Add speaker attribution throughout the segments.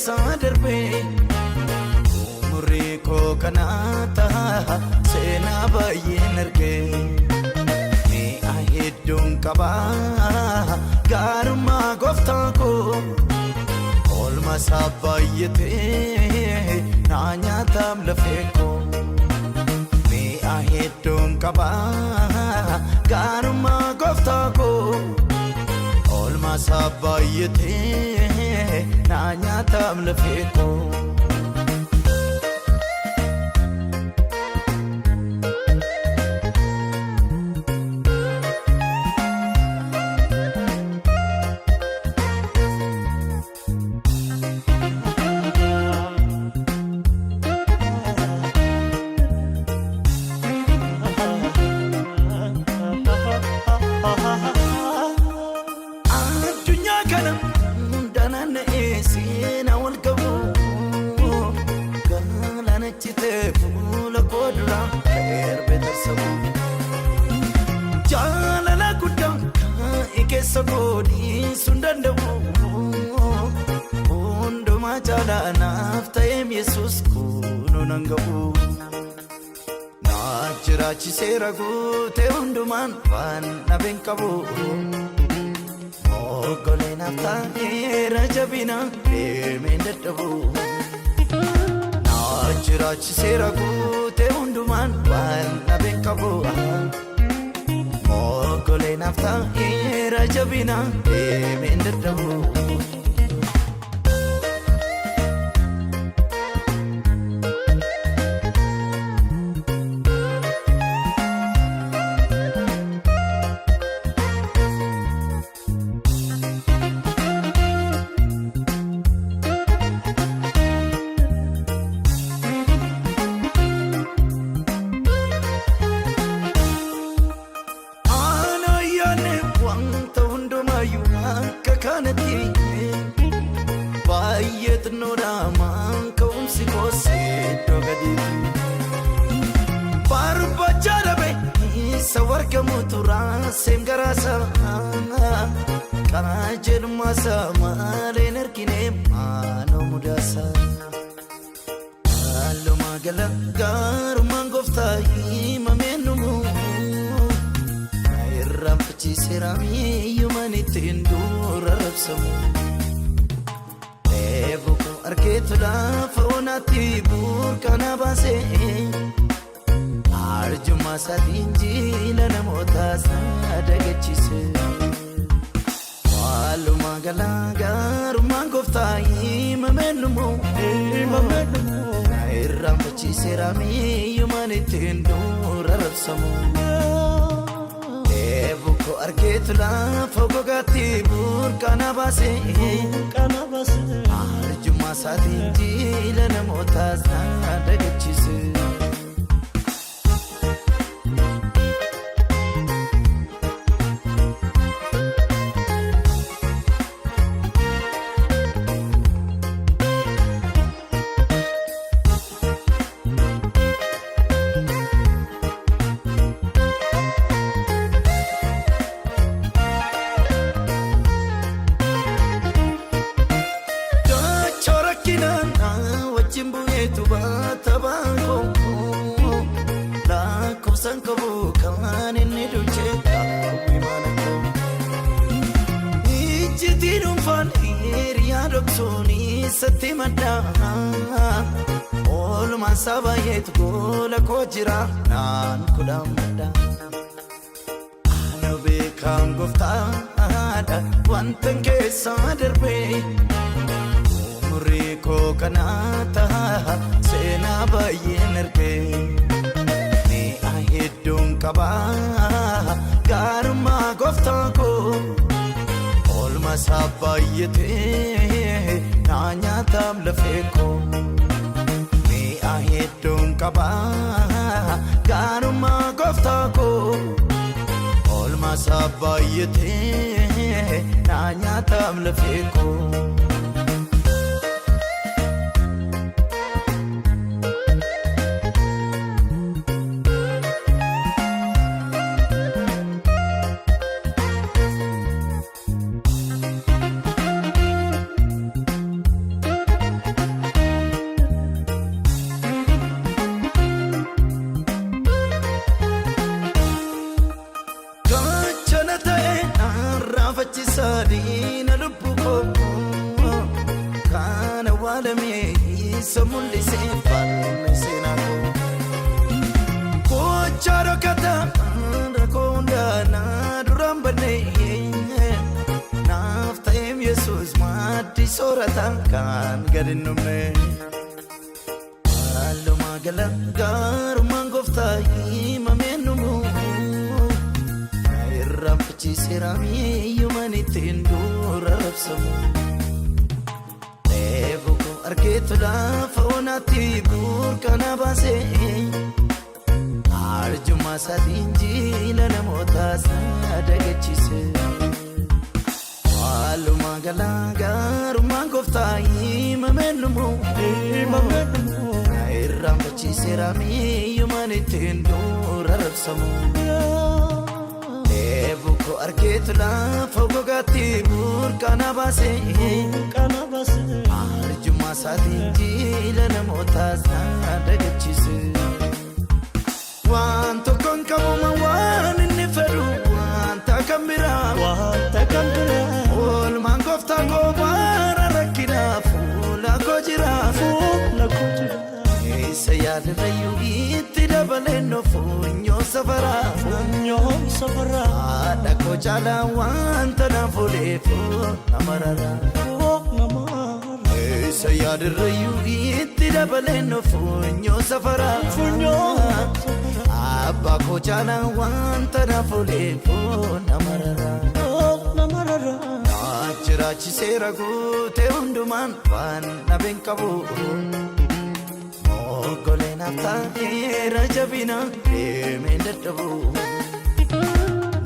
Speaker 1: keessa darbe umrii koo kanaata seenaa baay'een arge mi'a hedduun qaba gaarummaa gooftaa koo olma isaa baay'atee naa nyaataam lafee koo mi'a hedduun qaba gaarummaa gooftaa koo olma isaa baay'atee naa nyaataam lafee koo Sagodi sundandabu unduma jala naftayem Yesus kuno nangabu najirachi seragote unduman wan nabenkabu mogole naftay rajabina demendadabu najirachi seragote unduman wan nabenkabu mogole naftay rajabina demendadabu Bayet no raman kaum si kose dogadi Barba jarabe sawar kamutura sem garasa Kajel masa mare nerkine mano mudasa Allo magala garu mangofta imamenumu Irram pichi serami yumanite ndura rapsamu Evoco arketu la fonati burkana base Arjuma sadinji la namota sadagachise Walu magala garu mangofta imamenumu Irram pichi serami yumanite ndura rapsamu Evoco arketu la fogogati burkana base Arjuma sadinji la namota sadagachise Satimada ol masabayet gola kojira nan kudamada Anobe kam gofta ada wanten keessa darbe umri ko kanata sena baay'een arge ni ahidun qaba garma gofta ko olma sabayete nanya tam lafeko mi ahidun qaba garma gofta ko olma sabayete nanya tam lafeko mul'ise fal'ise naako kochaaro kata rakonda na duran bane naaf ta'eem Yesuus maaddi soorata kan gadi numne halluma gala gaarummaan gooftaa himameen numu irraanfachiiseera miiyyumaan ittiin dura rabsamu eebuku argeetu laafa onaatti burqana baasee arjummaa isaatiin jiila namootaas dagachiise halluma gala gaarummaan gooftaa himameen numu irraanfachiiseera miiyyumaan ittiin dura rabsamu eebuku argeetu laafa gogaatti burqana baasee arjummaa isaatiin jiila namootaas dagachiise waan tokkoon qabuma waan inni fedhu wanta kan biraa oolmaan gooftaa koo bara rakkinaa fuula koo jira isa yaadirayyuu itti dabaleen funyoo safaraa haadha koo caalaa wanta naaf ooleefu namarara isa yaadirayyuu itti dabaleen funyoo safaraa abbaa koo caalaa wanta naaf ooleefu namarara naachiraachiseera guutee hundumaan waan nabeen qabu moggoleen haftaa'eera jabina deemeen dadhabu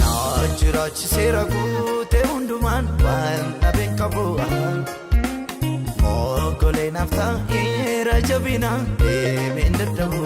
Speaker 1: naachiraachiseera guutee hundumaan waan nabeen qabu moggoleen haftaa'eera jabina deemeen dadhabu